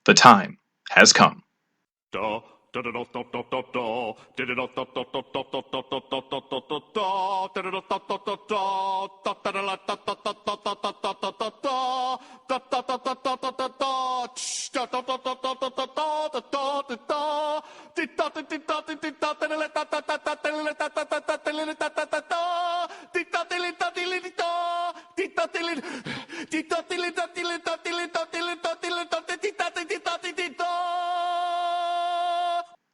The time has come.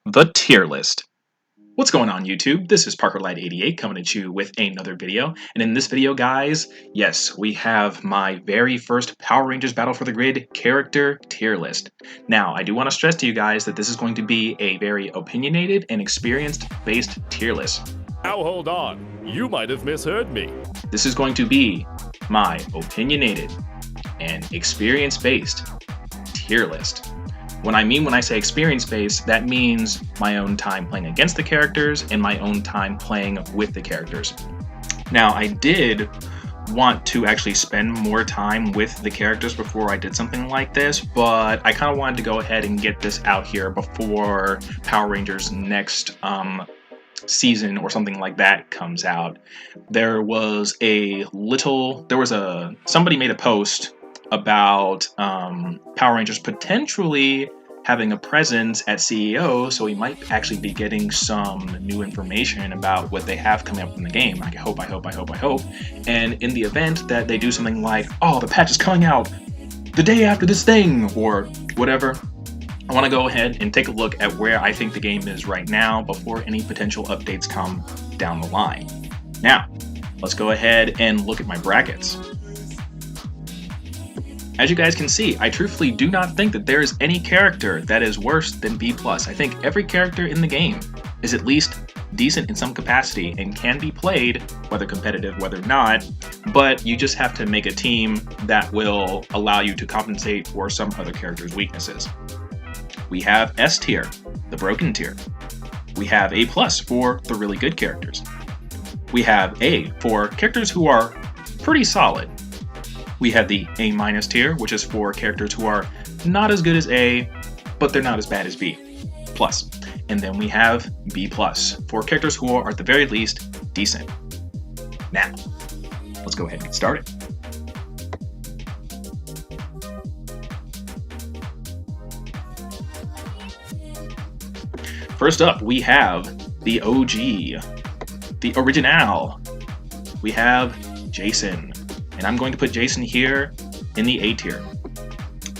The tier list. What's going on YouTube? This is ParkerLight88 coming at you with another video. And in this video, guys, yes, we have my very first Power Rangers Battle for the Grid character tier list. Now, I do want to stress to you guys that this is going to be a very opinionated and experienced-based tier list. Now hold on, you might have misheard me. This is going to be my opinionated and experience-based tier list. When I say experience-based, that means my own time playing against the characters and my own time playing with the characters. Now, I did want to actually spend more time with the characters before I did something like this, but I kind of wanted to go ahead and get this out here before Power Rangers next season or something like that comes out. Somebody made a post about Power Rangers potentially having a presence at CEO, so we might actually be getting some new information about what they have coming up in the game. I hope. And in the event that they do something like, oh, the patch is coming out the day after this thing, or whatever, I want to go ahead and take a look at where I think the game is right now before any potential updates come down the line. Now, let's go ahead and look at my brackets. As you guys can see, I truthfully do not think that there is any character that is worse than B+. I think every character in the game is at least decent in some capacity and can be played, whether competitive, whether not, but you just have to make a team that will allow you to compensate for some other character's weaknesses. We have S tier, the broken tier. We have A+ for the really good characters. We have A for characters who are pretty solid. We have the A- tier, which is for characters who are not as good as A, but they're not as bad as B+. And then we have B+, for characters who are at the very least decent. Now, let's go ahead and get started. First up, we have the OG, the original. We have Jason. And I'm going to put Jason here in the A tier.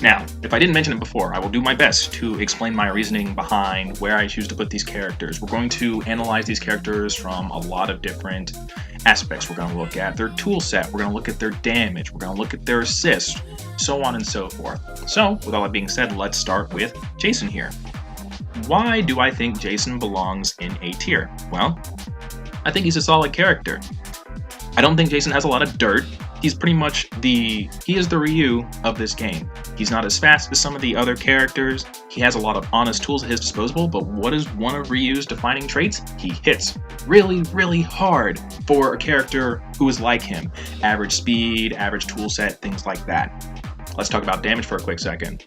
Now, if I didn't mention it before, I will do my best to explain my reasoning behind where I choose to put these characters. We're going to analyze these characters from a lot of different aspects. We're going to look at their tool set, we're going to look at their damage, we're going to look at their assist, so on and so forth. So, with all that being said, let's start with Jason here. Why do I think Jason belongs in A tier? Well, I think he's a solid character. I don't think Jason has a lot of dirt. He's pretty much he is the Ryu of this game. He's not as fast as some of the other characters. He has a lot of honest tools at his disposal, but what is one of Ryu's defining traits? He hits really, really hard for a character who is like him. Average speed, average tool set, things like that. Let's talk about damage for a quick second.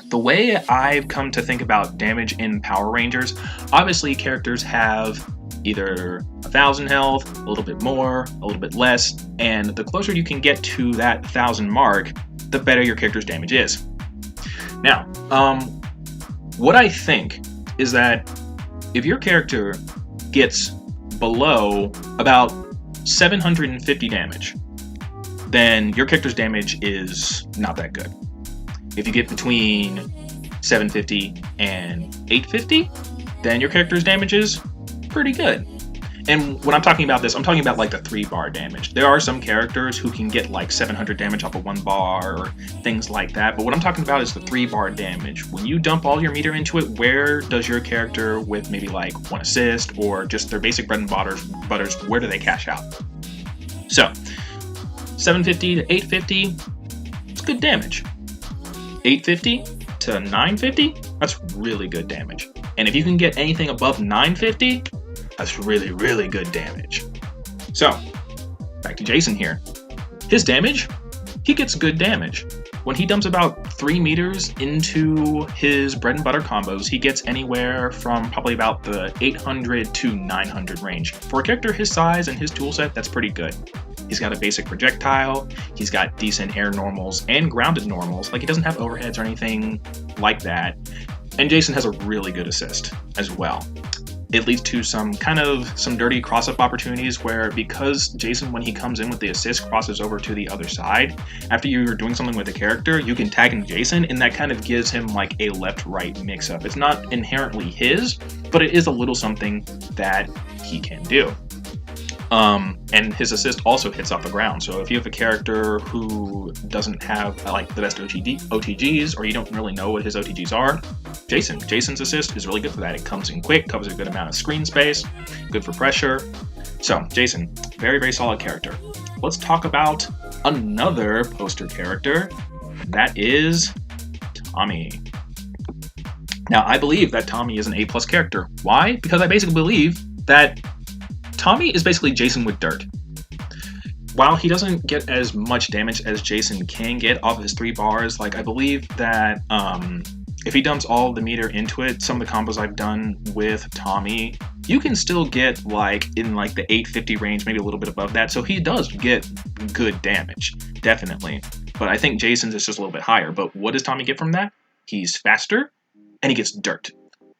The way I've come to think about damage in Power Rangers, obviously characters have either 1,000 health, a little bit more, a little bit less, and the closer you can get to that 1,000 mark, the better your character's damage is. Now, what I think is that if your character gets below about 750 damage, then your character's damage is not that good. If you get between 750 and 850, then your character's damage is pretty good. And when I'm talking about this, I'm talking about like the 3-bar damage. There are some characters who can get like 700 damage off of 1 bar or things like that, but what I'm talking about is the 3-bar damage. When you dump all your meter into it, where does your character with maybe like 1 assist or just their basic bread and butters, where do they cash out? So, 750 to 850, it's good damage. 850 to 950, that's really good damage. And if you can get anything above 950, that's really, really good damage. So, back to Jason here. His damage, he gets good damage. when he dumps about 3 meters into his bread and butter combos, he gets anywhere from probably about the 800 to 900 range. For a character his size and his toolset, that's pretty good. He's got a basic projectile, he's got decent air normals and grounded normals, like he doesn't have overheads or anything like that. And Jason has a really good assist as well. It leads to some dirty cross-up opportunities where, because Jason, when he comes in with the assist, crosses over to the other side, after you're doing something with a character, you can tag in Jason, and that kind of gives him like a left-right mix-up. It's not inherently his, but it is a little something that he can do. And his assist also hits off the ground, so if you have a character who doesn't have like the best OTGs, or you don't really know what his OTGs are, Jason's assist is really good for that. It comes in quick, covers a good amount of screen space, good for pressure. So Jason, very, very solid character. Let's talk about another poster character. That is Tommy. Now, I believe that Tommy is an A+ character. Why? Because I basically believe that Tommy is basically Jason with dirt. While he doesn't get as much damage as Jason can get off of his 3 bars, like I believe that if he dumps all the meter into it, some of the combos I've done with Tommy, you can still get like in like the 850 range, maybe a little bit above that. So he does get good damage, definitely. But I think Jason's is just a little bit higher. But what does Tommy get from that? He's faster and he gets dirt.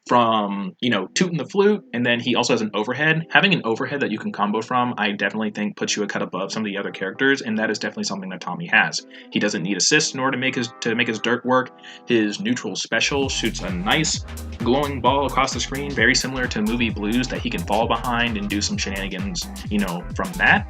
From, tooting the flute, and then he also has an overhead. Having an overhead that you can combo from, I definitely think puts you a cut above some of the other characters, and that is definitely something that Tommy has. He doesn't need assists in order to make his dirt work. His neutral special shoots a nice glowing ball across the screen, very similar to movie blues, that he can fall behind and do some shenanigans, from that.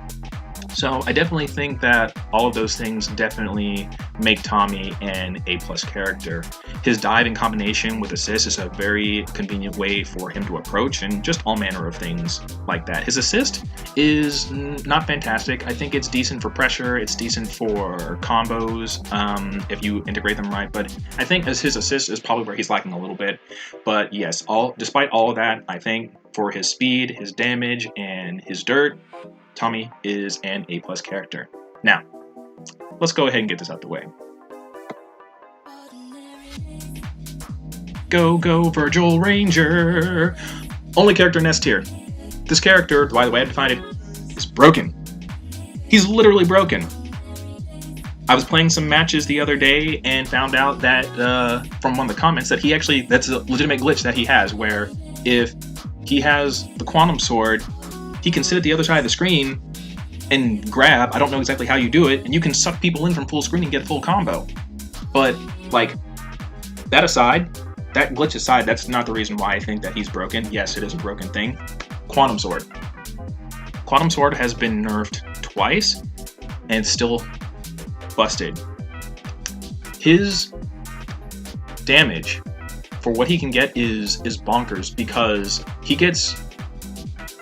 So I definitely think that all of those things definitely make Tommy an A+ character. His dive in combination with assist is a very convenient way for him to approach, and just all manner of things like that. His assist is not fantastic. I think it's decent for pressure, it's decent for combos, if you integrate them right, but I think as his assist is probably where he's lacking a little bit. But yes, despite all of that, I think for his speed, his damage, and his dirt, Tommy is an A+ character. Now, let's go ahead and get this out the way. Go, Vergil Ranger! Only character in S tier. This character, by the way I defined it, is broken. He's literally broken. I was playing some matches the other day and found out that, from one of the comments, that that's a legitimate glitch that he has, where if he has the Quantum Sword, he can sit at the other side of the screen and grab, I don't know exactly how you do it, and you can suck people in from full screen and get a full combo. But, that glitch aside, that's not the reason why I think that he's broken. Yes, it is a broken thing. Quantum Sword. Quantum Sword has been nerfed twice, and still busted. His damage for what he can get is bonkers, because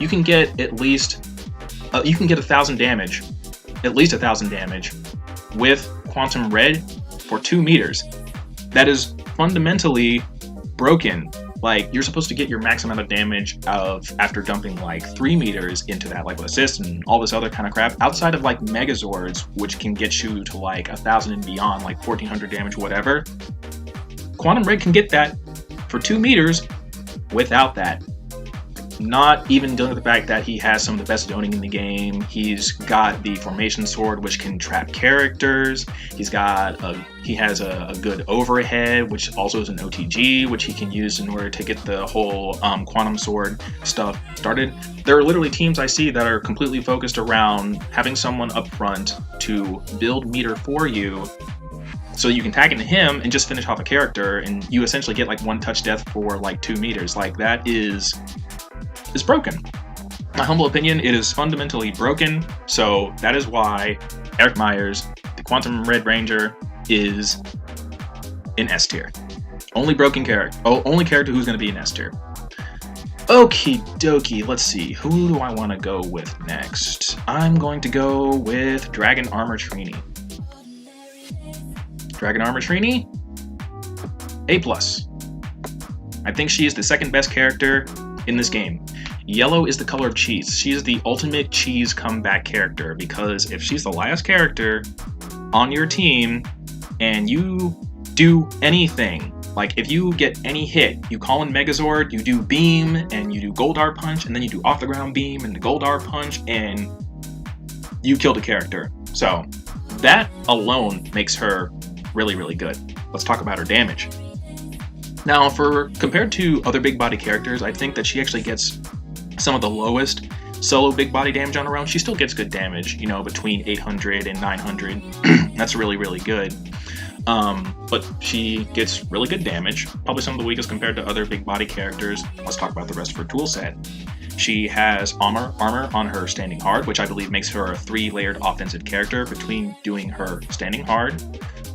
you can get at least 1,000 damage, at least 1,000 damage with Quantum Red for 2 meters. That is fundamentally broken. Like, you're supposed to get your max amount of damage after dumping 3 meters into that, with assists and all this other kind of crap, outside of Megazords, which can get you to 1,000 and beyond, 1,400 damage, whatever. Quantum Red can get that for 2 meters without that. Not even dealing with the fact that he has some of the best zoning in the game. He's got the Formation Sword, which can trap characters. He has a good overhead, which also is an OTG, which he can use in order to get the whole Quantum Sword stuff started. There are literally teams I see that are completely focused around having someone up front to build meter for you, so you can tag into him and just finish off a character, and you essentially get 1 touch death for 2 meters. That is broken. My humble opinion, it is fundamentally broken, so that is why Eric Myers, the Quantum Red Ranger, is in S tier. Only character who's going to be in S tier. Okie dokie, let's see, who do I want to go with next? I'm going to go with Dragon Armor Trini. Dragon Armor Trini, A+. I think she is the second best character in this game. Yellow is the color of cheese. She is the ultimate cheese comeback character, because if she's the last character on your team, and you do anything. Like, if you get any hit, you call in Megazord, you do Beam, and you do Goldar Punch, and then you do Off the Ground Beam and the Goldar Punch, and you killed a character. So, that alone makes her really, really good. Let's talk about her damage. Now, compared to other big body characters, I think that she actually gets some of the lowest solo big body damage on her own. She still gets good damage, you know, between 800 and 900. That's really, really good. But she gets really good damage, probably some of the weakest compared to other big body characters. Let's talk about the rest of her toolset. She has armor on her standing hard, which I believe makes her a 3-layered offensive character between doing her standing hard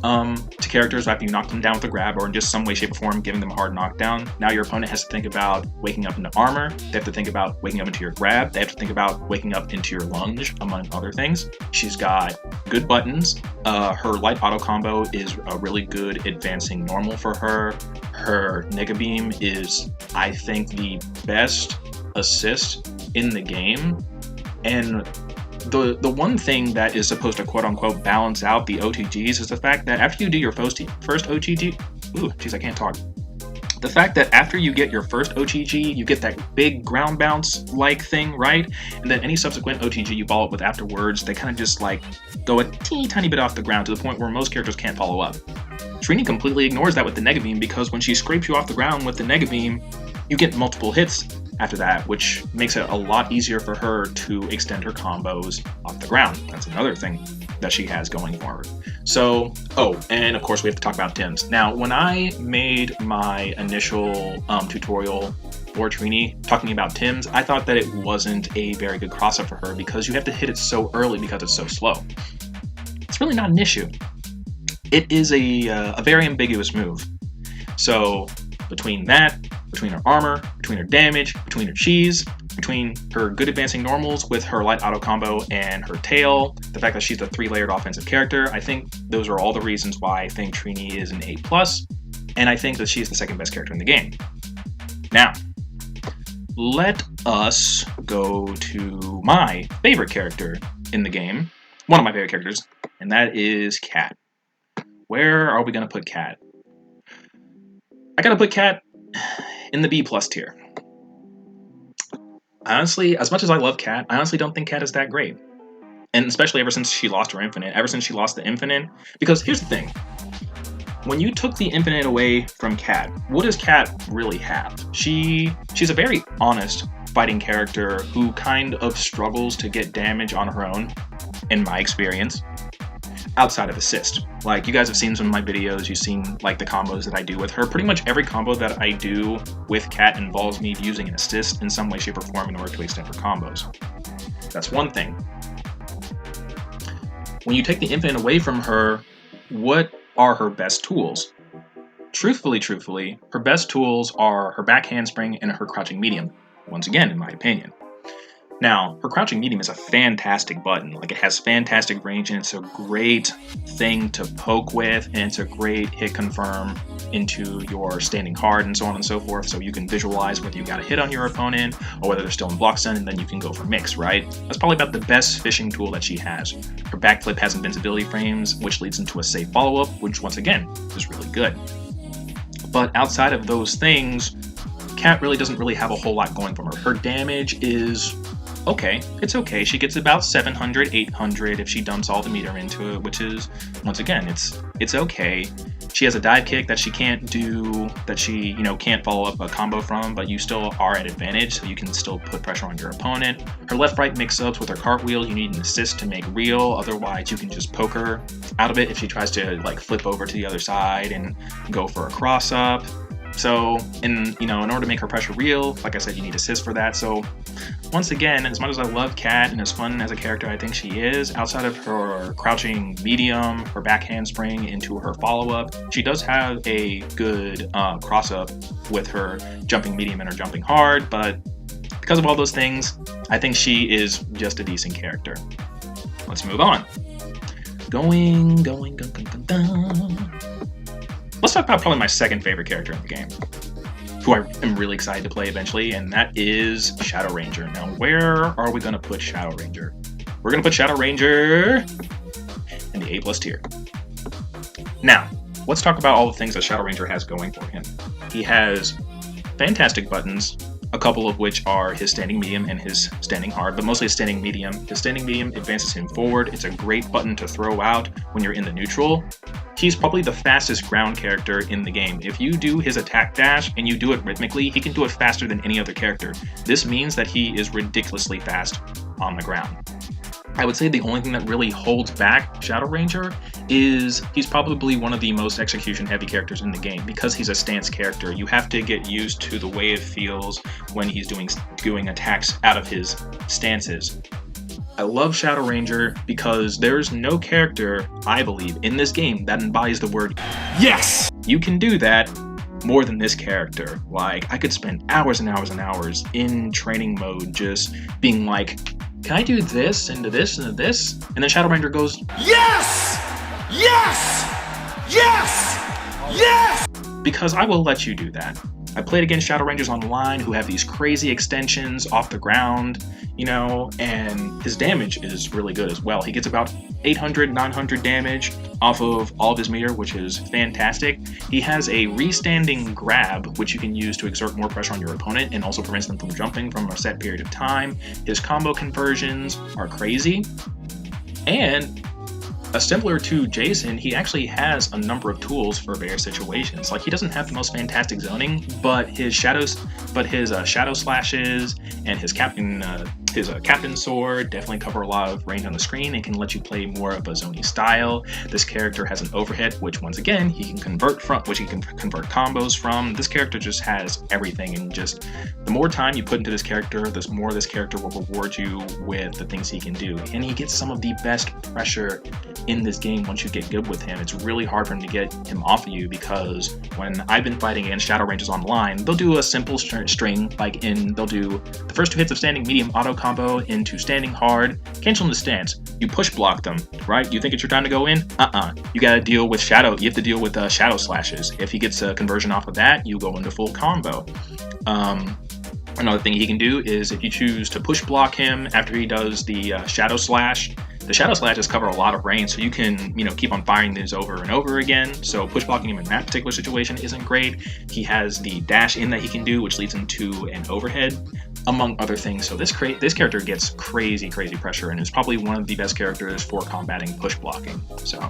to characters after you knock them down with a grab or in just some way, shape, or form giving them a hard knockdown. Now your opponent has to think about waking up into armor, they have to think about waking up into your grab, they have to think about waking up into your lunge, among other things. She's got good buttons. Her light auto combo is a really good advancing normal for her. Her Nega Beam is, I think, the best assist in the game. And the one thing that is supposed to quote-unquote balance out the OTGs is the fact that after you do your first OTG... Ooh, jeez, I can't talk. The fact that after you get your first OTG, you get that big ground bounce-like thing, right? And then any subsequent OTG you follow up with afterwards, they kind of just, like, go a teeny tiny bit off the ground to the point where most characters can't follow up. Trini completely ignores that with the Nega Beam, because when she scrapes you off the ground with the Nega Beam, you get multiple hits after that, which makes it a lot easier for her to extend her combos off the ground. That's another thing that she has going for her. So, and of course we have to talk about Tims. Now, when I made my initial tutorial for Trini talking about Tims, I thought that it wasn't a very good cross-up for her because you have to hit it so early because it's so slow. It's really not an issue. It is a very ambiguous move. So, between that, between her armor, between her damage, between her cheese, between her good advancing normals with her light auto combo and her tail, the fact that she's a 3-layered offensive character, I think those are all the reasons why I think Trini is an A+, and I think that she's the second best character in the game. Now, let us go to my favorite character in the game, one of my favorite characters, and that is Cat. Where are we going to put Cat? I gotta put Cat in the B+ tier. Honestly, as much as I love Cat, I honestly don't think Cat is that great. And especially ever since she lost her Infinite, ever since she lost the Infinite. Because here's the thing. When you took the Infinite away from Cat, what does Cat really have? She's a very honest fighting character who kind of struggles to get damage on her own, in my experience, outside of assist. Like, you guys have seen some of my videos, you've seen like the combos that I do with her. Pretty much every combo that I do with Cat involves me using an assist in some way, shape, or form in order to extend her combos. That's one thing. When you take the Infinite away from her, what are her best tools? Truthfully, her best tools are her back handspring and her crouching medium, once again, in my opinion. Now, her crouching medium is a fantastic button. Like, it has fantastic range, and it's a great thing to poke with, and it's a great hit confirm into your standing hard and so on and so forth, so you can visualize whether you got a hit on your opponent or whether they're still in block stun, and then you can go for mix, right? That's probably about the best fishing tool that she has. Her backflip has invincibility frames, which leads into a safe follow-up, which once again is really good. But outside of those things, Cat really doesn't really have a whole lot going for her. Her damage is okay. It's okay. She gets about 700, 800 if she dumps all the meter into it, which is, once again, it's okay. She has a dive kick that she can't do, that she, can't follow up a combo from, but you still are at advantage, so you can still put pressure on your opponent. Her left-right mix-ups with her cartwheel, you need an assist to make real, otherwise you can just poke her out of it if she tries to, flip over to the other side and go for a cross-up. So, in order to make her pressure real, like I said, you need assist for that. So, once again, as much as I love Cat and as fun as a character I think she is, outside of her crouching medium, her back handspring into her follow-up, she does have a good cross-up with her jumping medium and her jumping hard, but because of all those things, I think she is just a decent character. Let's move on. Let's talk about probably my second favorite character in the game, who I am really excited to play eventually, and that is Shadow Ranger. Now, where are we going to put Shadow Ranger? We're going to put Shadow Ranger in the A+ tier. Now, let's talk about all the things that Shadow Ranger has going for him. He has fantastic buttons, a couple of which are his standing medium and his standing hard, but mostly his standing medium. His standing medium advances him forward. It's a great button to throw out when you're in the neutral. He's probably the fastest ground character in the game. If you do his attack dash and you do it rhythmically, he can do it faster than any other character. This means that he is ridiculously fast on the ground. I would say the only thing that really holds back Shadow Ranger is he's probably one of the most execution-heavy characters in the game. Because he's a stance character, you have to get used to the way it feels when he's doing attacks out of his stances. I love Shadow Ranger because there's no character, I believe, in this game that embodies the word yes! You can do that more than this character. Like, I could spend hours and hours and hours in training mode just being like, can I do this, into this, into this? And then Shadow Ranger goes, yes! Yes! Yes! Yes! Because I will let you do that. I played against Shadow Rangers online who have these crazy extensions off the ground, you know, and his damage is really good as well. He gets about 800, 900 damage off of all of his meter, which is fantastic. He has a restanding grab, which you can use to exert more pressure on your opponent and also prevents them from jumping from a set period of time. His combo conversions are crazy. And similar to Jason, he actually has a number of tools for various situations. Like, he doesn't have the most fantastic zoning, but his shadow slashes and his captain sword definitely cover a lot of range on the screen and can let you play more of a zony style. This character has an overhead, which once again he can convert combos from. This character just has everything, and just the more time you put into this character, the more this character will reward you with the things he can do. And he gets some of the best pressure in this game once you get good with him. It's really hard for him to get him off of you, because when I've been fighting against Shadow Rangers online, they'll do a simple string, like they'll do the first 2 hits of standing medium auto combo into standing hard, cancel the stance. You push block them, right? You think it's your time to go in? You gotta deal with shadow. You have to deal with shadow slashes. If he gets a conversion off of that, you go into full combo. Another thing he can do is if you choose to push block him after he does the shadow slash, the shadow slashes cover a lot of range, so you can, keep on firing these over and over again. So push blocking him in that particular situation isn't great. He has the dash in that he can do, which leads into an overhead, among other things. So this character gets crazy pressure, and is probably one of the best characters for combating push blocking. So,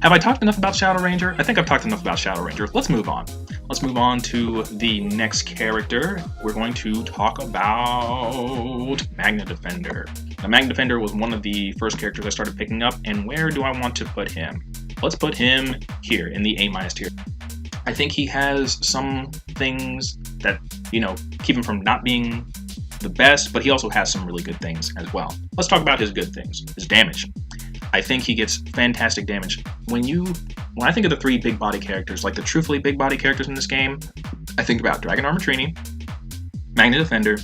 have I talked enough about Shadow Ranger? I think I've talked enough about Shadow Ranger. Let's move on. Let's move on to the next character. We're going to talk about Magna Defender. Now, Magna Defender was one of the first characters I started picking up, and where do I want to put him? Let's put him here in the A- tier. I think he has some things that, keep him from not being the best, but he also has some really good things as well. Let's talk about his good things. His damage. I think he gets fantastic damage. When I think of the 3 big body characters, like the truthfully big body characters in this game, I think about Dragon Armor Trini, Magna Defender,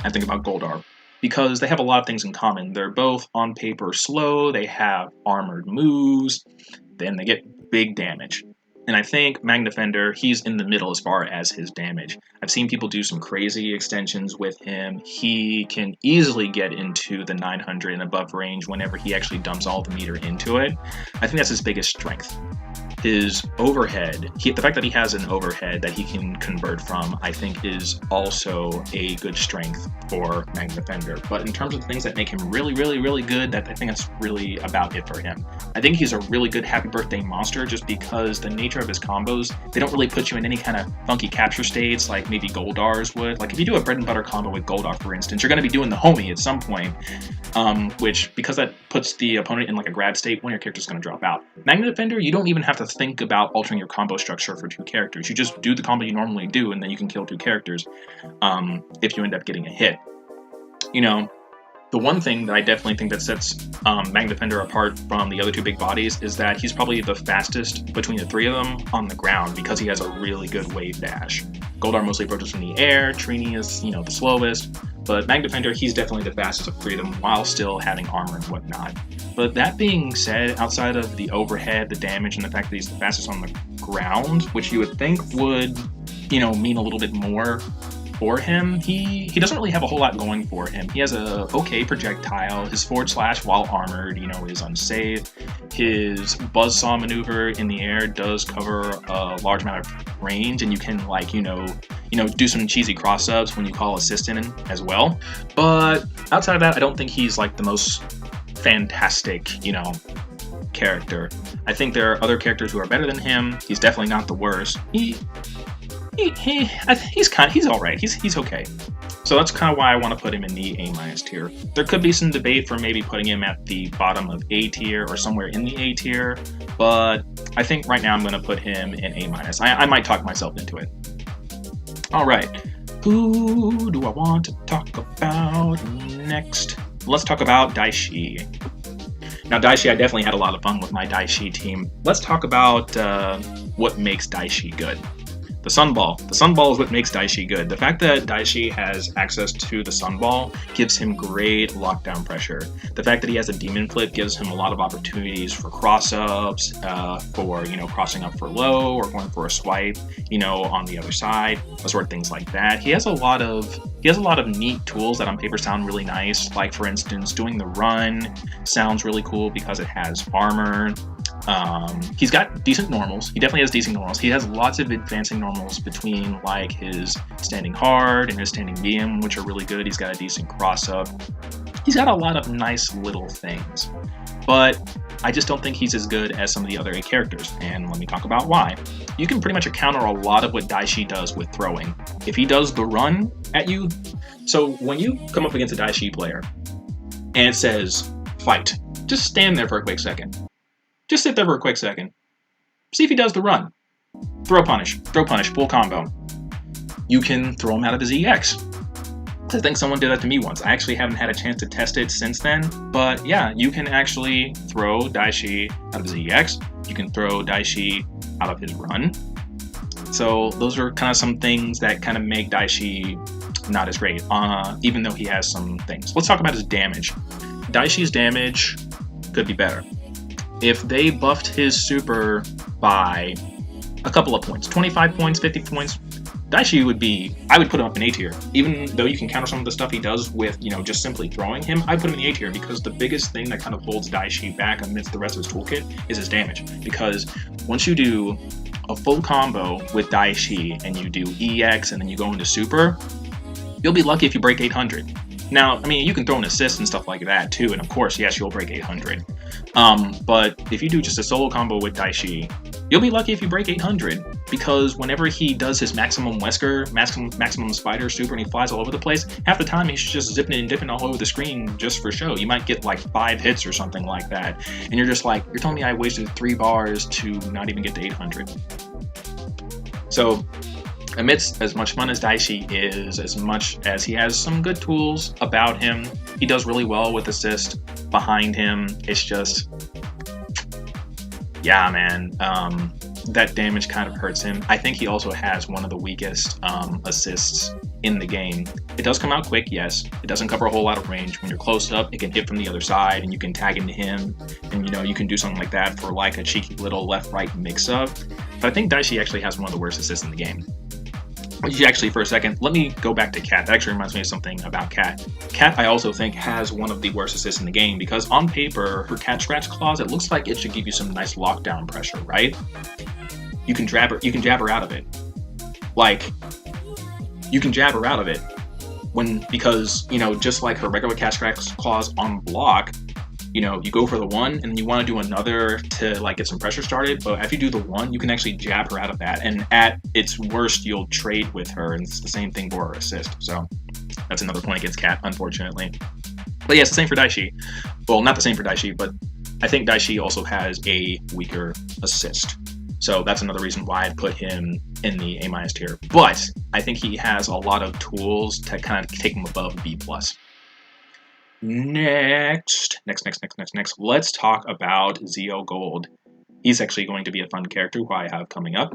I think about Goldar, because they have a lot of things in common. They're both on paper slow, they have armored moves, then they get big damage. And I think Magna Defender, he's in the middle as far as his damage. I've seen people do some crazy extensions with him. He can easily get into the 900 and above range whenever he actually dumps all the meter into it. I think that's his biggest strength. His overhead, the fact that he has an overhead that he can convert from, I think is also a good strength for Magna Defender. But in terms of things that make him really good, I think that's really about it for him. I think he's a really good happy birthday monster just because the nature of his combos, they don't really put you in any kind of funky capture states like maybe Goldar's would. Like if you do a bread and butter combo with Goldar, for instance, you're going to be doing the homie at some point, which, because that puts the opponent in like a grab state, one of your characters is going to drop out. Magna Defender, you don't even have to think about altering your combo structure for 2 characters. You just do the combo you normally do, and then you can kill 2 characters if you end up getting a hit. The one thing that I definitely think that sets Magna Defender apart from the other 2 big bodies is that he's probably the fastest between the 3 of them on the ground because he has a really good wave dash. Goldar mostly approaches from the air, Trini is, the slowest, but Magna Defender, he's definitely the fastest of 3 of them while still having armor and whatnot. But that being said, outside of the overhead, the damage, and the fact that he's the fastest on the ground, which you would think would, mean a little bit more for him, he doesn't really have a whole lot going for him. He has a okay projectile. His forward slash while armored, is unsafe. His buzzsaw maneuver in the air does cover a large amount of range, and you can do some cheesy cross-ups when you call assist in as well. But outside of that, I don't think he's like the most fantastic, character. I think there are other characters who are better than him. He's definitely not the worst. He's all right. He's okay. So that's kind of why I want to put him in the A- tier. There could be some debate for maybe putting him at the bottom of A tier or somewhere in the A tier, but I think right now I'm going to put him in A-. I might talk myself into it. All right, who do I want to talk about next? Let's talk about Dai Shi. Now, Dai Shi, I definitely had a lot of fun with my Dai Shi team. Let's talk about what makes Dai Shi good. The Sunball. The Sunball is what makes Dai Shi good. The fact that Dai Shi has access to the Sunball gives him great lockdown pressure. The fact that he has a Demon Flip gives him a lot of opportunities for cross-ups, for crossing up for low or going for a swipe, on the other side, sort of things like that. He has a lot of neat tools that on paper sound really nice. Like for instance, doing the run sounds really cool because it has armor. He's got decent normals. He definitely has decent normals. He has lots of advancing normals between like his standing hard and his standing medium, which are really good. He's got a decent cross up. He's got a lot of nice little things, but I just don't think he's as good as some of the other A characters, and let me talk about why. You can pretty much counter a lot of what Dai Shi does with throwing. If he does the run at you, so when you come up against a Dai Shi player and it says fight, just stand there for a quick second. Just sit there for a quick second. See if he does the run. Throw punish, full combo. You can throw him out of his EX. I think someone did that to me once. I actually haven't had a chance to test it since then, but yeah, you can actually throw Dai Shi out of his EX. You can throw Dai Shi out of his run. So those are kind of some things that kind of make Dai Shi not as great, even though he has some things. Let's talk about his damage. Dai Shi's damage could be better. If they buffed his super by a couple of points, 25 points, 50 points, Dai Shi I would put him up in A tier. Even though you can counter some of the stuff he does with, just simply throwing him, I'd put him in the A tier because the biggest thing that kind of holds Dai Shi back amidst the rest of his toolkit is his damage. Because once you do a full combo with Dai Shi and you do EX and then you go into super, you'll be lucky if you break 800. Now, you can throw an assist and stuff like that too, and of course, yes, you'll break 800. But if you do just a solo combo with Dai Shi, you'll be lucky if you break 800, because whenever he does his maximum Wesker, maximum Spider super, and he flies all over the place, half the time he's just zipping and dipping all over the screen just for show. You might get like 5 hits or something like that, and you're just like, you're telling me I wasted 3 bars to not even get to 800. So, amidst as much fun as Dai Shi is, as much as he has some good tools about him, he does really well with assist behind him. It's just, yeah, man, that damage kind of hurts him. I think he also has one of the weakest assists in the game. It does come out quick, yes. It doesn't cover a whole lot of range. When you're close up, it can hit from the other side, and you can tag into him, and you can do something like that for like a cheeky little left-right mix-up. But I think Dai Shi actually has one of the worst assists in the game. Actually, for a second, let me go back to Cat. That actually reminds me of something about Cat. Cat, I also think, has one of the worst assists in the game, because on paper, her Cat Scratch Claws, it looks like it should give you some nice lockdown pressure, right? You can jab her out of it. Like, you can jab her out of it because, just like her regular Cat Scratch Claws on block, you go for the one and you want to do another to like get some pressure started, but if you do the one, you can actually jab her out of that, and at its worst you'll trade with her, and it's the same thing for her assist. So that's another point against Cat, unfortunately. But yeah, it's the same for Dai Shi. Well, not the same for Dai Shi, but I think Dai Shi also has a weaker assist. So that's another reason why I put him in the A- tier. But I think he has a lot of tools to kind of take him above B+. Next, let's talk about Zeo Gold. He's actually going to be a fun character who I have coming up.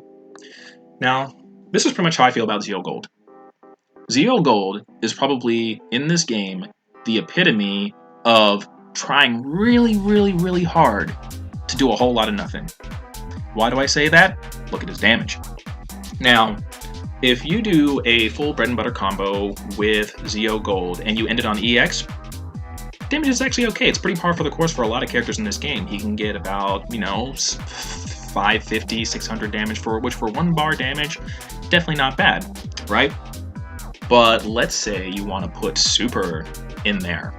Now, this is pretty much how I feel about Zeo Gold. Zeo Gold is probably, in this game, the epitome of trying really, really, really hard to do a whole lot of nothing. Why do I say that? Look at his damage. Now, If you do a full bread and butter combo with Zeo Gold and you end it on EX, damage is actually okay. It's pretty par for the course for a lot of characters in this game. He can get about, 550, 600 damage, which for 1 bar damage, definitely not bad, right? But let's say you want to put Super in there.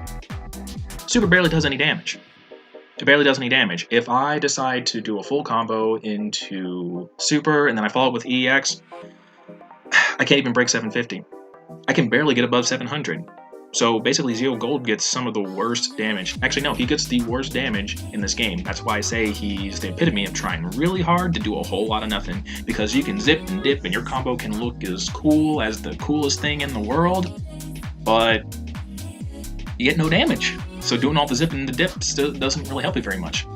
Super barely does any damage. It barely does any damage. If I decide to do a full combo into Super and then I follow it with EX, I can't even break 750. I can barely get above 700. So basically Zeo Gold gets some of the worst damage. Actually, no, he gets the worst damage in this game. That's why I say he's the epitome of trying really hard to do a whole lot of nothing. Because you can zip and dip and your combo can look as cool as the coolest thing in the world, but you get no damage. So doing all the zip and the dip still doesn't really help you very much.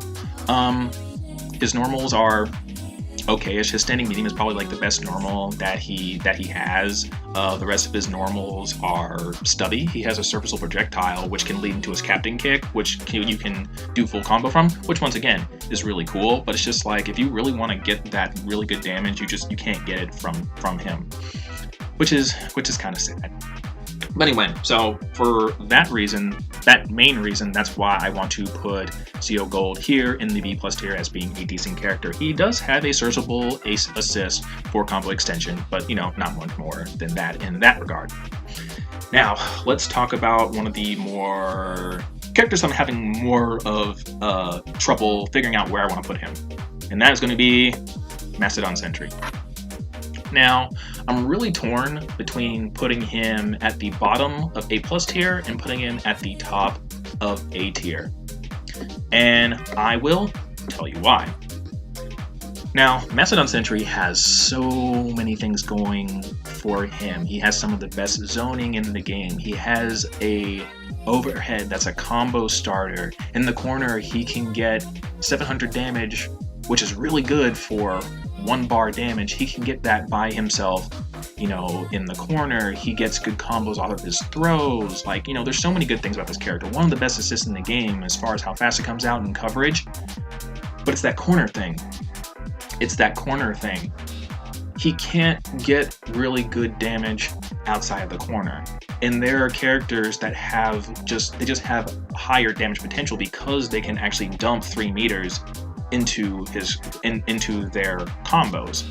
His normals are okay-ish. His standing medium is probably like the best normal that he has. The rest of his normals are stubby. He has a surfaceable projectile, which can lead into his captain kick, which you can do full combo from, which once again is really cool. But it's just like if you really want to get that really good damage, you can't get it from him, which is kind of sad. But anyway, so for that reason, that main reason, that's why I want to put Zeo Gold here in the B+ tier as being a decent character. He does have a serviceable ace assist for combo extension, but not much more than that in that regard. Now, let's talk about one of the more characters I'm having more of trouble figuring out where I want to put him, and that is going to be Mastodon Sentry. Now, I'm really torn between putting him at the bottom of A+ tier and putting him at the top of A tier. And I will tell you why. Now, Mastodon Sentry has so many things going for him. He has some of the best zoning in the game. He has a overhead that's a combo starter. In the corner, he can get 700 damage, which is really good for 1 bar damage. He can get that by himself, in the corner. He gets good combos off of his throws. There's so many good things about this character. One of the best assists in the game as far as how fast it comes out in coverage. But it's that corner thing. He can't get really good damage outside of the corner. And there are characters that just have higher damage potential because they can actually dump 3 meters into their combos.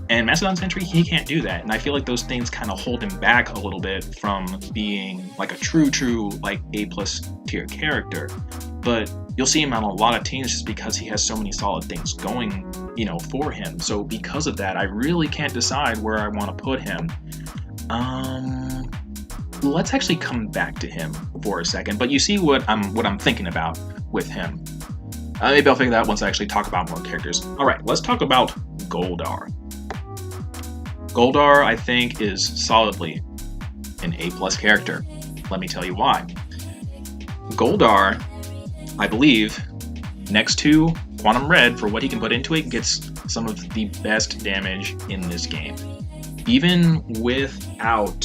And Mastodon Sentry, he can't do that. And I feel like those things kind of hold him back a little bit from being like a true like A+ tier character. But you'll see him on a lot of teams just because he has so many solid things going, for him. So because of that, I really can't decide where I want to put him. Let's actually come back to him for a second. But you see what I'm thinking about with him. Maybe I'll figure that out once I actually talk about more characters. Alright, let's talk about Goldar. Goldar, I think, is solidly an A+ character. Let me tell you why. Goldar, I believe, next to Quantum Red, for what he can put into it, gets some of the best damage in this game. Even without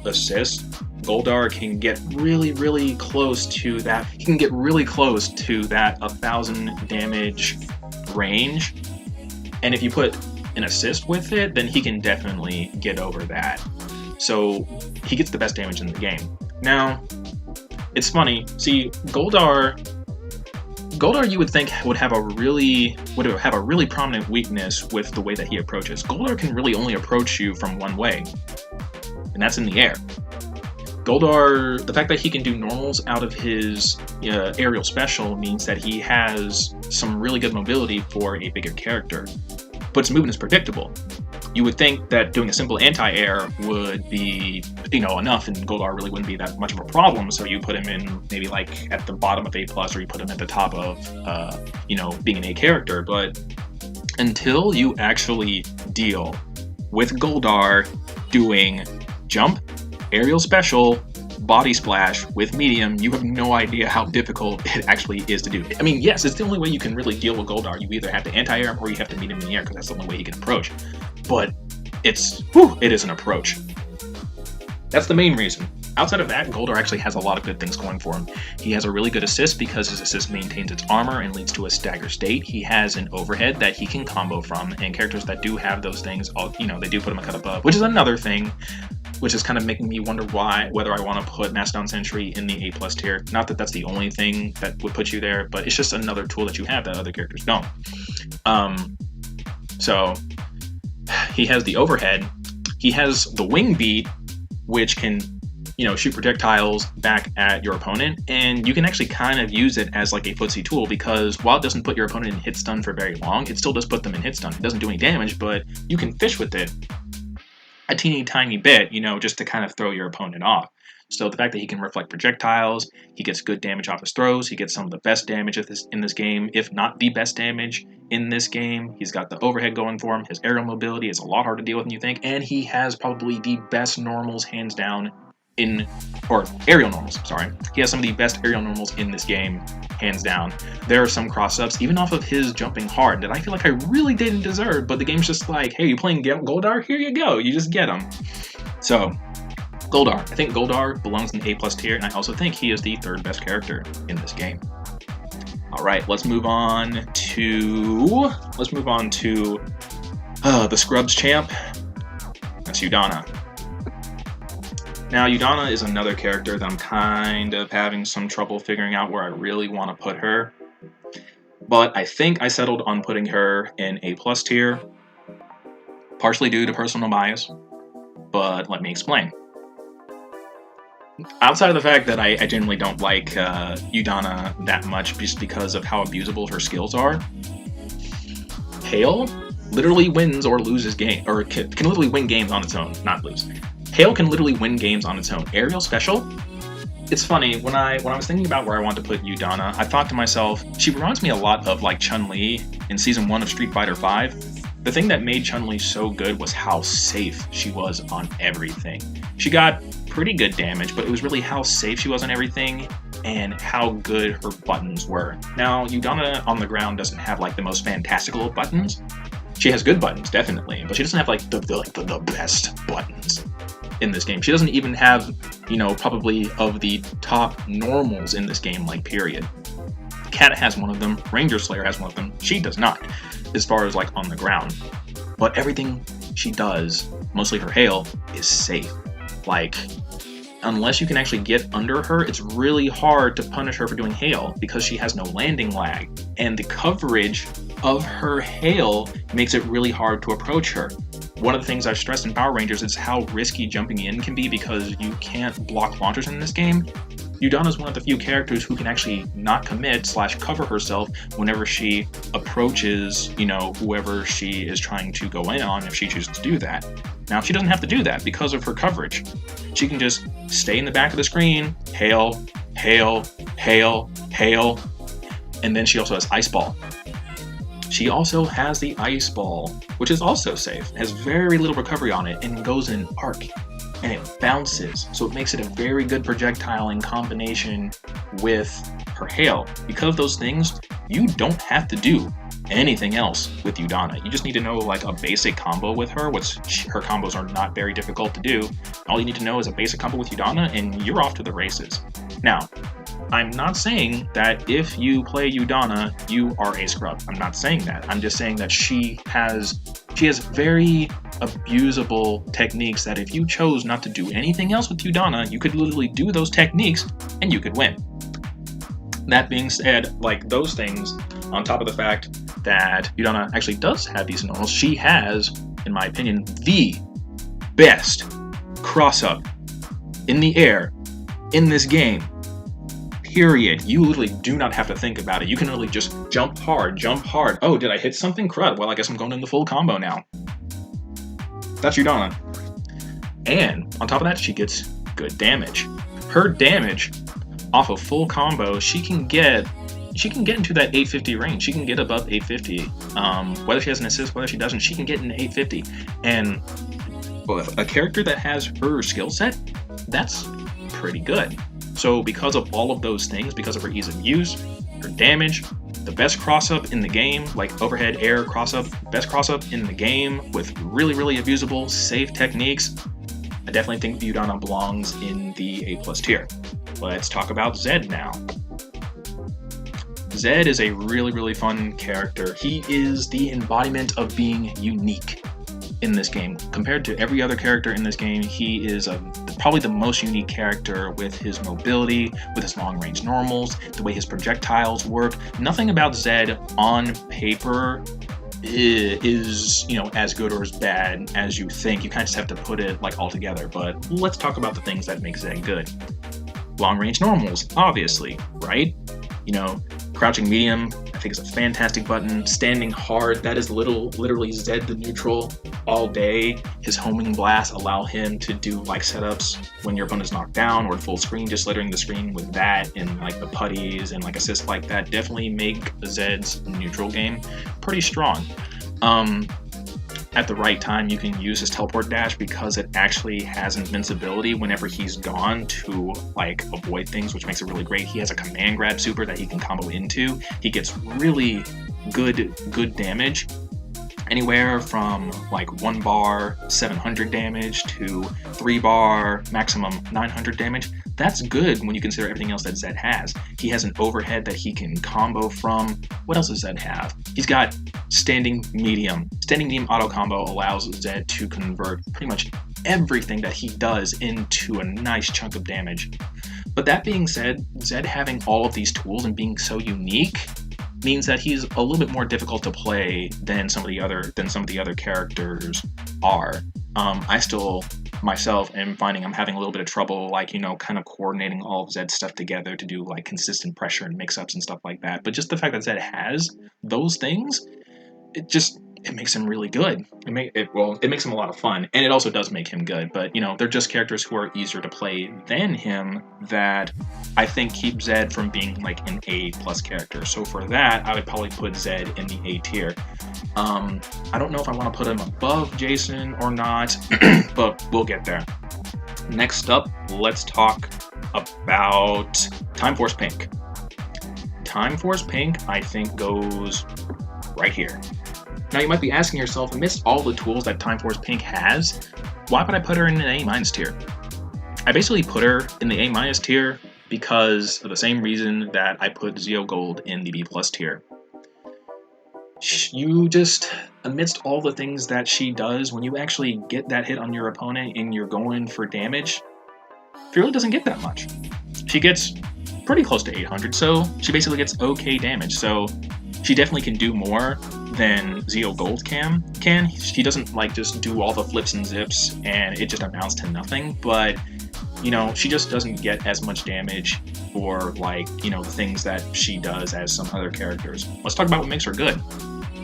assist, Goldar can get really close to that. He can get really close to that 1,000 damage range. And if you put an assist with it, then he can definitely get over that. So he gets the best damage in the game. Now, it's funny. See, Goldar you would think would have a really prominent weakness with the way that he approaches. Goldar can really only approach you from one way, and that's in the air. Goldar, the fact that he can do normals out of his aerial special means that he has some really good mobility for a bigger character, but his movement is predictable. You would think that doing a simple anti-air would be, enough, and Goldar really wouldn't be that much of a problem, so you put him in maybe like at the bottom of A+, or you put him at the top of, being an A character, but until you actually deal with Goldar doing jump, aerial special, body splash with medium, you have no idea how difficult it actually is to do. I mean, yes, it's the only way you can really deal with Goldar. You either have to anti-air him or you have to meet him in the air, because that's the only way he can approach. But it is an approach. That's the main reason. Outside of that, Goldar actually has a lot of good things going for him. He has a really good assist because his assist maintains its armor and leads to a stagger state. He has an overhead that he can combo from, and characters that do have those things, you know, they do put him a cut above, which is another thing, which is kind of making me wonder whether I want to put Mastodon Sentry in the A+ tier. Not that that's the only thing that would put you there, but it's just another tool that you have that other characters don't. So he has the overhead. He has the wing beat, which can, you know, shoot projectiles back at your opponent, and you can actually kind of use it as like a footsie tool, because while it doesn't put your opponent in hit stun for very long, it still does put them in hit stun. It doesn't do any damage, but you can fish with it a teeny tiny bit, you know, just to kind of throw your opponent off. So the fact that he can reflect projectiles, he gets good damage off his throws, he gets some of the best damage in this game, if not the best damage in this game. He's got the overhead going for him, his aerial mobility is a lot harder to deal with than you think, and he has probably the best normals hands down aerial normals, sorry. He has some of the best aerial normals in this game, hands down. There are some cross-ups, even off of his jumping hard, that I feel like I really didn't deserve, but the game's just like, hey, you playing Goldar? Here you go, you just get him. So, Goldar. I think Goldar belongs in the A+ tier, and I also think he is the third best character in this game. Alright, let's move on to the Scrubs champ. That's Udonna. Now, Udonna is another character that I'm kind of having some trouble figuring out where I really want to put her. But I think I settled on putting her in A+ tier, partially due to personal bias, but let me explain. Outside of the fact that I generally don't like Udonna that much just because of how abusable her skills are, Hail literally wins or loses game, or can literally win games on its own, not lose. Hail can literally win games on its own. Aerial special, it's funny, when I was thinking about where I want to put Udonna, I thought to myself, she reminds me a lot of like Chun-Li in Season 1 of Street Fighter V. The thing that made Chun-Li so good was how safe she was on everything. She got pretty good damage, but it was really how safe she was on everything and how good her buttons were. Now, Udonna on the ground doesn't have like the most fantastical buttons. She has good buttons, definitely, but she doesn't have like the best buttons in this game. She doesn't even have, you know, probably of the top normals in this game, like, period. Cat has one of them, Ranger Slayer has one of them, she does not, as far as like on the ground. But everything she does, mostly her hail, is safe. Like, unless you can actually get under her, it's really hard to punish her for doing hail because she has no landing lag. And the coverage of her hail makes it really hard to approach her. One of the things I've stressed in Power Rangers is how risky jumping in can be because you can't block launchers in this game. Udonna is one of the few characters who can actually not commit / cover herself whenever she approaches, you know, whoever she is trying to go in on if she chooses to do that. Now, she doesn't have to do that because of her coverage. She can just stay in the back of the screen, hail, hail, hail, hail, and then she also has Ice Ball. She also has the Ice Ball, which is also safe, has very little recovery on it, and goes in an arc, and it bounces, so it makes it a very good projectile in combination with her hail. Because of those things, you don't have to do anything else with Udonna. You just need to know like a basic combo with her, which her combos are not very difficult to do. All you need to know is a basic combo with Udonna, and you're off to the races. Now, I'm not saying that if you play Udonna, you are a scrub. I'm not saying that. I'm just saying that she has very abusable techniques that if you chose not to do anything else with Udonna, you could literally do those techniques and you could win. That being said, like those things, on top of the fact that Udonna actually does have these normals, she has, in my opinion, the best cross-up in the air in this game. Period. You literally do not have to think about it. You can literally just jump hard, jump hard. Oh, did I hit something? Crud. Well, I guess I'm going in the full combo now. That's Udonna. And on top of that, she gets good damage. Her damage off of full combo, she can get into that 850 range. She can get above 850. Whether she has an assist, whether she doesn't, she can get into 850. And with a character that has her skill set, that's pretty good. So because of all of those things, because of her ease of use, her damage, the best cross-up in the game, like overhead air cross-up, best cross-up in the game with really, really abusable, safe techniques, I definitely think Udonna belongs in the A+ tier. Let's talk about Zedd now. Zedd is a really, really fun character. He is the embodiment of being unique in this game. Compared to every other character in this game, he is probably the most unique character with his mobility, with his long-range normals, the way his projectiles work. Nothing about Zedd on paper is, you know, as good or as bad as you think. You kind of just have to put it like all together. But let's talk about the things that make Zedd good. Long-range normals, obviously, right? You know, crouching medium, I think is a fantastic button. Standing hard, that is literally Zedd the neutral all day. His homing blasts allow him to do like setups when your opponent is knocked down or full screen, just littering the screen with that and like the putties and like assists like that definitely make Zedd's neutral game pretty strong. At the right time, you can use his teleport dash because it actually has invincibility whenever he's gone to like avoid things, which makes it really great. He has a command grab super that he can combo into. He gets really good damage, anywhere from like 1 bar 700 damage to 3 bar maximum 900 damage. That's good when you consider everything else that Zedd has. He has an overhead that he can combo from. What else does Zedd have? He's got standing medium. Standing medium auto combo allows Zedd to convert pretty much everything that he does into a nice chunk of damage. But that being said, Zedd having all of these tools and being so unique means that he's a little bit more difficult to play than some of the other characters are. I still myself am finding I'm having a little bit of trouble, like, you know, kind of coordinating all of Zedd's stuff together to do like consistent pressure and mix-ups and stuff like that. But just the fact that Zedd has those things, it makes him really good. It makes him a lot of fun, and it also does make him good. But, you know, they're just characters who are easier to play than him that I think keep Zedd from being like an A+ character. So for that, I would probably put Zedd in the A tier. I don't know if I want to put him above Jason or not, but we'll get there. Next up, let's talk about Time Force Pink. Time Force Pink, I think, goes right here. Now you might be asking yourself, amidst all the tools that Time Force Pink has, why would I put her in an A- tier? I basically put her in the A- tier because of the same reason that I put Zeo Gold in the B+ tier. You just, amidst all the things that she does, when you actually get that hit on your opponent and you're going for damage, she really doesn't get that much. She gets pretty close to 800, so she basically gets okay damage. So she definitely can do more than Zeo Gold can. She doesn't like just do all the flips and zips and it just amounts to nothing, but you know, she just doesn't get as much damage for like, you know, the things that she does as some other characters. Let's talk about what makes her good.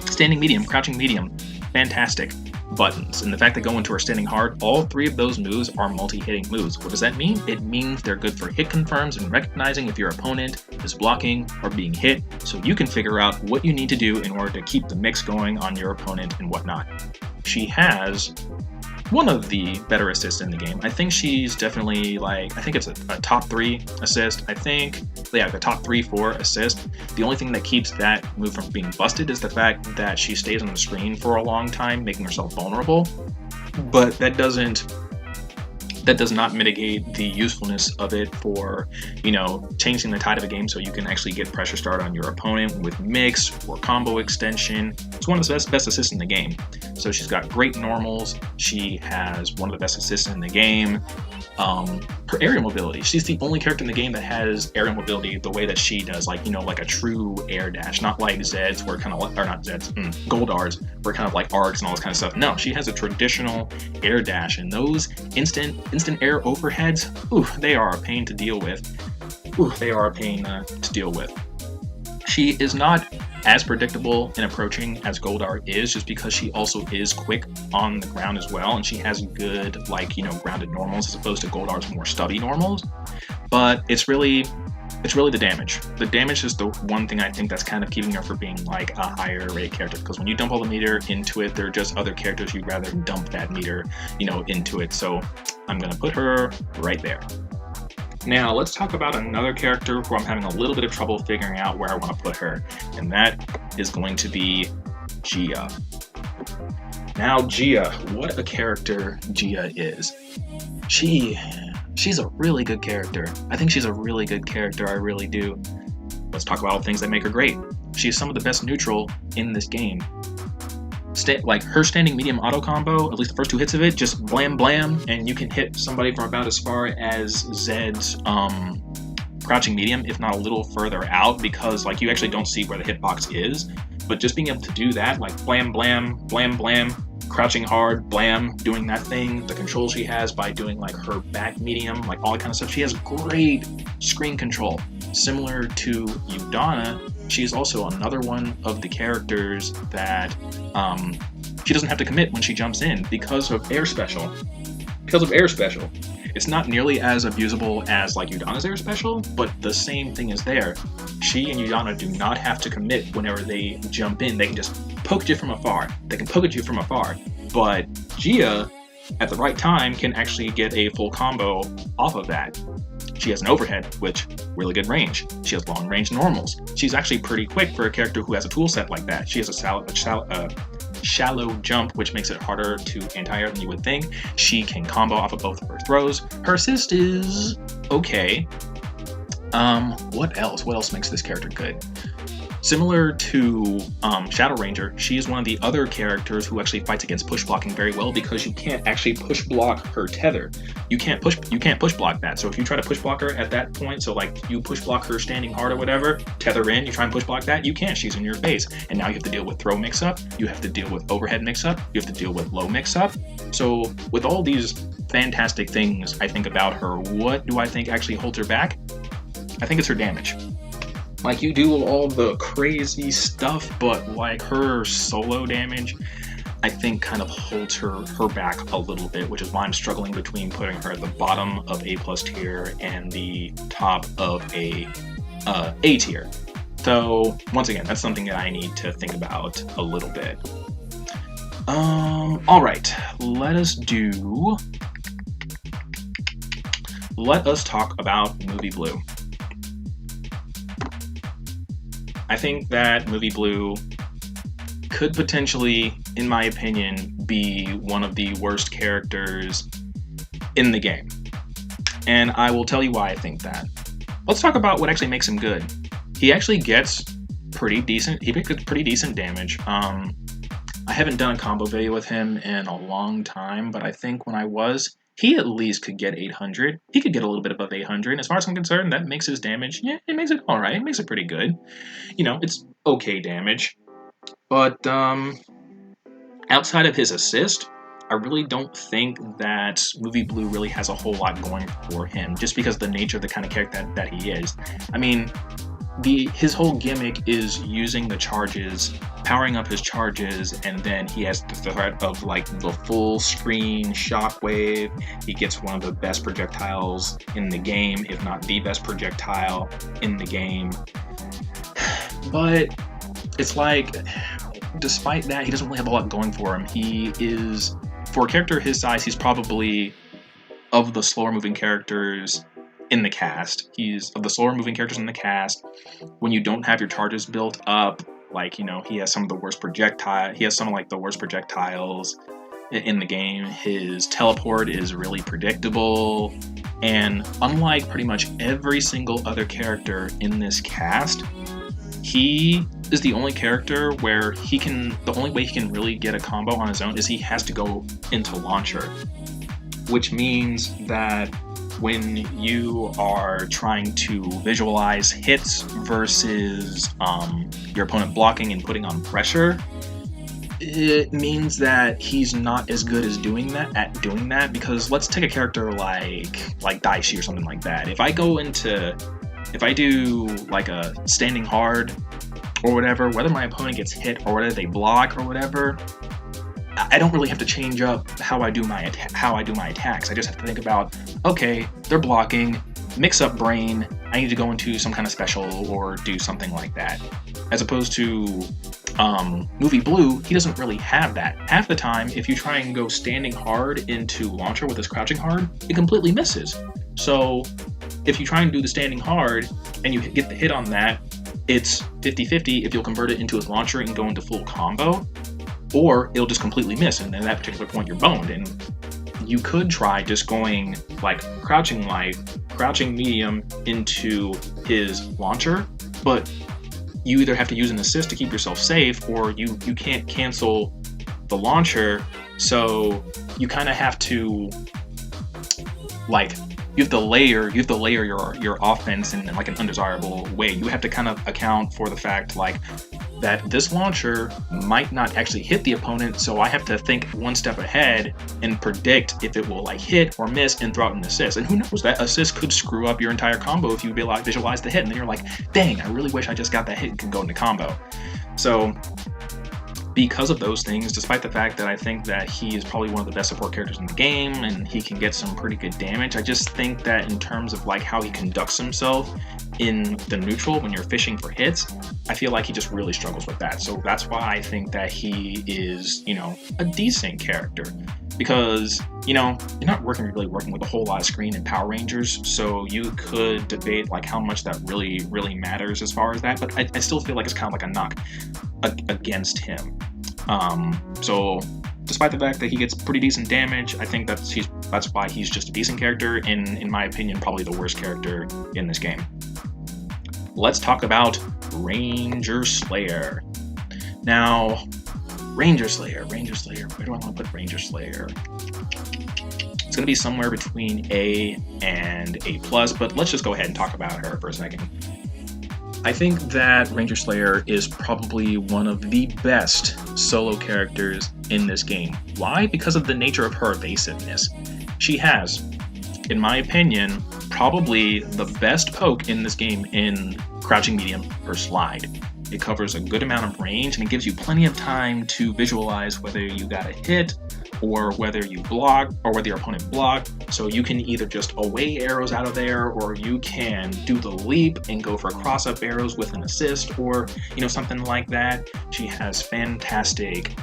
Standing medium, crouching medium, fantastic buttons. And the fact that go into her standing hard, all 3 of those moves are multi-hitting moves. What does that mean? It means they're good for hit confirms and recognizing if your opponent is blocking or being hit, so you can figure out what you need to do in order to keep the mix going on your opponent and whatnot. She has one of the better assists in the game. I think she's definitely like, I think it's a top 3 assist. I think, yeah, the top 3-4 assist. The only thing that keeps that move from being busted is the fact that she stays on the screen for a long time, making herself vulnerable. But that does not mitigate the usefulness of it for, you know, changing the tide of a game so you can actually get pressure started on your opponent with mix or combo extension. It's one of the best assists in the game. So she's got great normals. She has one of the best assists in the game. Her aerial mobility. She's the only character in the game that has aerial mobility the way that she does, like, you know, like a true air dash, not like Zedd's where kind of like, or not Zedd's, Goldar's where kind of like arcs and all this kind of stuff. No, she has a traditional air dash, and those instant air overheads, they are a pain to deal with. They are a pain to deal with. She is not as predictable in approaching as Goldar is, just because she also is quick on the ground as well, and she has good, like, you know, grounded normals as opposed to Goldar's more stubby normals. But it's really the damage. The damage is the one thing I think that's kind of keeping her from being like a higher rated character, because when you dump all the meter into it, there are just other characters you'd rather dump that meter, you know, into it. So I'm gonna put her right there. Now, let's talk about another character who I'm having a little bit of trouble figuring out where I want to put her, and that is going to be Gia. Now, Gia, what a character Gia is. She's a really good character. I think she's a really good character, I really do. Let's talk about all the things that make her great. She is some of the best neutral in this game. Like her standing medium auto combo, at least the first 2 hits of it, just blam blam, and you can hit somebody from about as far as Zedd's crouching medium, if not a little further out, because like you actually don't see where the hitbox is. But just being able to do that, like blam blam, blam blam, crouching hard, blam, doing that thing, the control she has by doing like her back medium, like all that kind of stuff. She has great screen control. Similar to Udonna, she's also another one of the characters that she doesn't have to commit when she jumps in because of air special. It's not nearly as abusable as like Udonna's air special, but the same thing is there. She and Udonna do not have to commit whenever they jump in. They can just poke at you from afar. But Gia, at the right time, can actually get a full combo off of that. She has an overhead, which really good range. She has long range normals. She's actually pretty quick for a character who has a tool set like that. She has a shallow jump, which makes it harder to anti-air than you would think. She can combo off of both of her throws. Her assist is okay. What else? What else makes this character good? Similar to Shadow Ranger, she is one of the other characters who actually fights against push blocking very well because you can't actually push block her tether. You can't push block that. So if you try to push block her at that point, so like you push block her standing hard or whatever, tether in, you try and push block that, you can't. She's in your face. And now you have to deal with throw mix up, you have to deal with overhead mix up, you have to deal with low mix up. So with all these fantastic things I think about her, what do I think actually holds her back? I think it's her damage. Like, you do all the crazy stuff, but like her solo damage, I think kind of holds her back a little bit, which is why I'm struggling between putting her at the bottom of A+ tier and the top of A tier. So once again, that's something that I need to think about a little bit. All right, let us talk about Movie Blue. I think that Movie Blue could potentially, in my opinion, be one of the worst characters in the game. And I will tell you why I think that. Let's talk about what actually makes him good. He actually gets pretty decent damage. I haven't done a combo video with him in a long time, but I think when I was, he at least could get 800. He could get a little bit above 800. And as far as I'm concerned, that makes his damage, yeah, it makes it alright. It makes it pretty good. You know, it's okay damage. But outside of his assist, I really don't think that Movie Blue really has a whole lot going for him, just because of the nature of the kind of character that he is. I mean, his whole gimmick is using the charges, powering up his charges, and then he has the threat of like the full screen shockwave. He gets one of the best projectiles in the game, if not the best projectile in the game. But it's like, despite that, he doesn't really have a lot going for him. He is, for a character his size, he's probably of the slower moving characters in the cast. He's of the slower moving characters in the cast. When you don't have your charges built up, like, you know, he has some of the worst the worst projectiles in the game. His teleport is really predictable, and unlike pretty much every single other character in this cast, he is the only character where the only way he can really get a combo on his own is he has to go into launcher, which means that when you are trying to visualize hits versus your opponent blocking and putting on pressure, it means that he's not as good at doing that, because let's take a character like Dai Shi or something like that. If I do like a standing hard or whatever, whether my opponent gets hit or whether they block or whatever, I don't really have to change up how I do my attacks. I just have to think about, okay, they're blocking, mix up brain, I need to go into some kind of special or do something like that. As opposed to Movie Blue, he doesn't really have that. Half the time, if you try and go standing hard into launcher with his crouching hard, it completely misses. So if you try and do the standing hard and you get the hit on that, it's 50-50 if you'll convert it into his launcher and go into full combo, or it'll just completely miss, and at that particular point you're boned. And you could try just going like crouching light, crouching medium into his launcher, but you either have to use an assist to keep yourself safe, or you can't cancel the launcher, so you kind of have to like you have to layer your offense in like an undesirable way. You have to kind of account for the fact like that this launcher might not actually hit the opponent, so I have to think one step ahead and predict if it will like hit or miss and throw out an assist. And who knows, that assist could screw up your entire combo if you visualize the hit, and then you're like, dang, I really wish I just got that hit and can go into combo. So because of those things, despite the fact that I think that he is probably one of the best support characters in the game and he can get some pretty good damage, I just think that in terms of like how he conducts himself in the neutral when you're fishing for hits, I feel like he just really struggles with that. So that's why I think that he is, you know, a decent character, because, you know, you're not really working with a whole lot of screen and Power Rangers, so you could debate like how much that really matters as far as that, but I still feel like it's kind of like a knock against him. So despite the fact that he gets pretty decent damage, I think that's why he's just a decent character, and in my opinion, probably the worst character in this game. Let's talk about Ranger Slayer. Now, Ranger Slayer, where do I want to put Ranger Slayer? It's going to be somewhere between A and A+, but let's just go ahead and talk about her for a second. I think that Ranger Slayer is probably one of the best solo characters in this game. Why? Because of the nature of her evasiveness. She has, in my opinion, probably the best poke in this game in crouching medium, her slide. It covers a good amount of range, and it gives you plenty of time to visualize whether you got a hit or whether you block or whether your opponent blocked. So you can either just away arrows out of there, or you can do the leap and go for cross-up arrows with an assist, or, you know, something like that. She has fantastic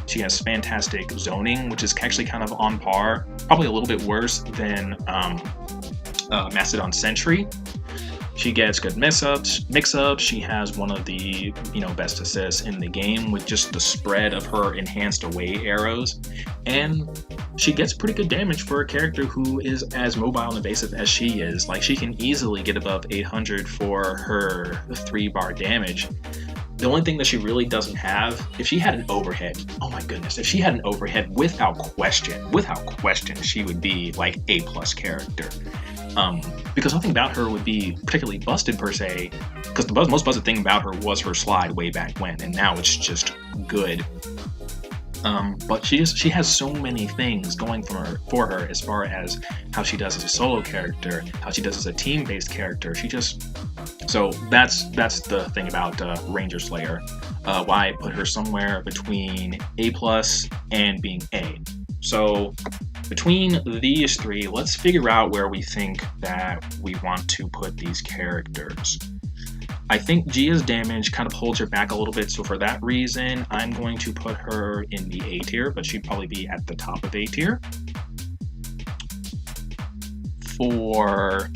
zoning, which is actually kind of on par, probably a little bit worse than Mastodon Sentry. She gets good mix-ups. She has one of the, you know, best assists in the game with just the spread of her enhanced away arrows. And she gets pretty good damage for a character who is as mobile and evasive as she is. Like, she can easily get above 800 for her 3-bar damage. The only thing that she really doesn't have, if she had an overhead, oh my goodness, if she had an overhead, without question, she would be like A+ character. Because nothing about her would be particularly busted per se, because the most busted thing about her was her slide way back when, and now it's just good. But she has so many things going for her as far as how she does as a solo character, how she does as a team-based character. So that's the thing about Ranger Slayer. Why I put her somewhere between A+ and being A. So between these three, let's figure out where we think that we want to put these characters. I think Gia's damage kind of holds her back a little bit, so for that reason, I'm going to put her in the A tier, but she'd probably be at the top of A tier. For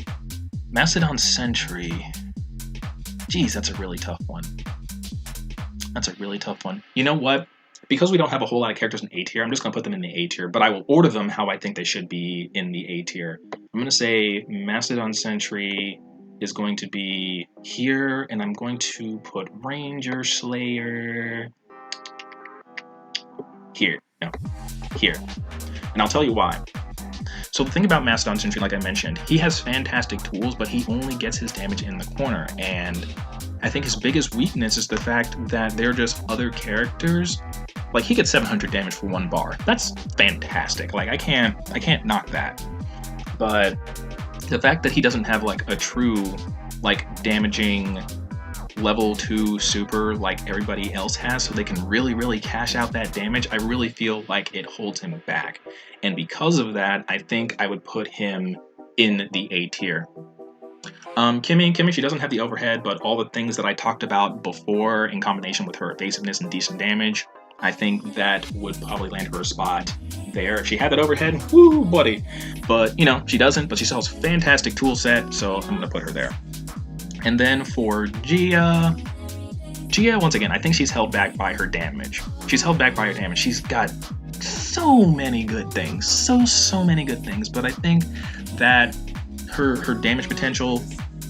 Mastodon Sentry, geez, that's a really tough one. You know what? Because we don't have a whole lot of characters in A tier, I'm just going to put them in the A tier, but I will order them how I think they should be in the A tier. I'm going to say Mastodon Sentry is going to be here, and I'm going to put Ranger Slayer here. No, here. And I'll tell you why. So the thing about Mastodon Sentry, like I mentioned, he has fantastic tools, but he only gets his damage in the corner, and I think his biggest weakness is the fact that there are just other characters. Like, he gets 700 damage for 1 bar. That's fantastic. Like, I can't knock that. But the fact that he doesn't have like a true like damaging level 2 super like everybody else has, so they can really cash out that damage, I really feel like it holds him back. And because of that, I think I would put him in the A tier. Kimmy, she doesn't have the overhead, but all the things that I talked about before in combination with her evasiveness and decent damage, I think that would probably land her a spot there. If she had that overhead, woo, buddy. But, you know, she doesn't, but she still has a fantastic tool set, so I'm going to put her there. And then for Gia, once again, I think she's held back by her damage. She's got so many good things, so many good things, but I think that her damage potential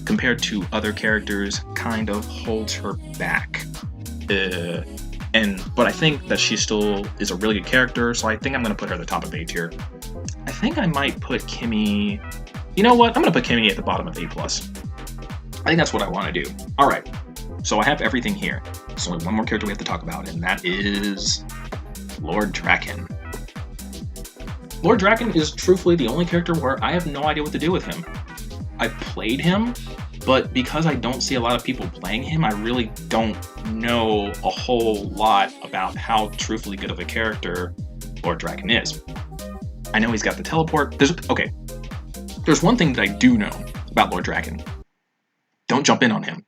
compared to other characters kind of holds her back. But I think that she still is a really good character, so I think I'm going to put her at the top of A tier. I think I might put Kimmy... You know what? I'm going to put Kimmy at the bottom of A+. I think that's what I want to do. Alright, so I have everything here. There's only one more character we have to talk about, and that is Lord Drakkon. Lord Drakkon is truthfully the only character where I have no idea what to do with him. I played him, but because I don't see a lot of people playing him, I really don't know a whole lot about how truthfully good of a character Lord Drakkon is. I know he's got the teleport. There's one thing that I do know about Lord Drakkon. Don't jump in on him.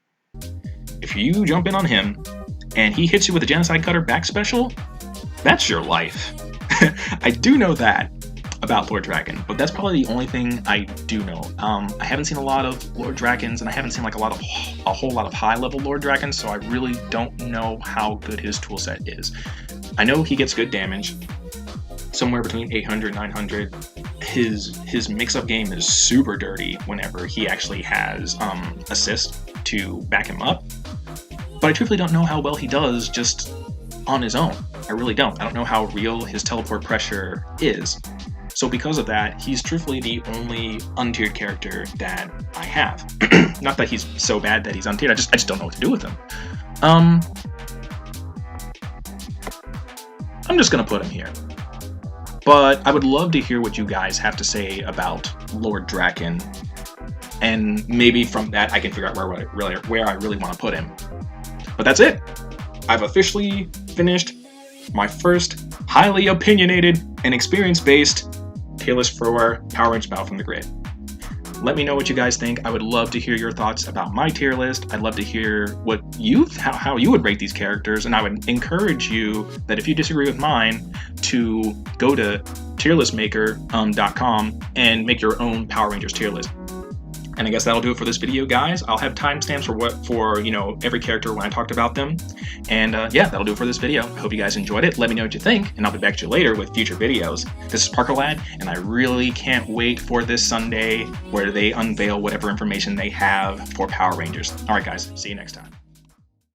If you jump in on him and he hits you with a Genocide Cutter back special, that's your life. I do know that about Lord Drakkon, but that's probably the only thing I do know. I haven't seen a lot of Lord Drakkons, and I haven't seen like a whole lot of high-level Lord Drakkons, so I really don't know how good his toolset is. I know he gets good damage, somewhere between 800 900. His mix-up game is super dirty whenever he actually has assist to back him up, but I truthfully don't know how well he does just on his own. I really don't. I don't know how real his teleport pressure is. So because of that, he's truthfully the only untiered character that I have. Not that he's so bad that he's untiered, I just don't know what to do with him. I'm just gonna put him here. But I would love to hear what you guys have to say about Lord Drakkon, and maybe from that I can figure out where I really want to put him. But that's it. I've officially finished my first highly opinionated and experience-based tier list for Power Rangers Battle from the Grid. Let me know what you guys think. I would love to hear your thoughts about my tier list. I'd love to hear how you would rate these characters, and I would encourage you that if you disagree with mine, to go to tierlistmaker.com and make your own Power Rangers tier list. And I guess that'll do it for this video, guys. I'll have timestamps for every character when I talked about them. And yeah, that'll do it for this video. I hope you guys enjoyed it. Let me know what you think, and I'll be back to you later with future videos. This is ParkerLad, and I really can't wait for this Sunday where they unveil whatever information they have for Power Rangers. All right, guys. See you next time.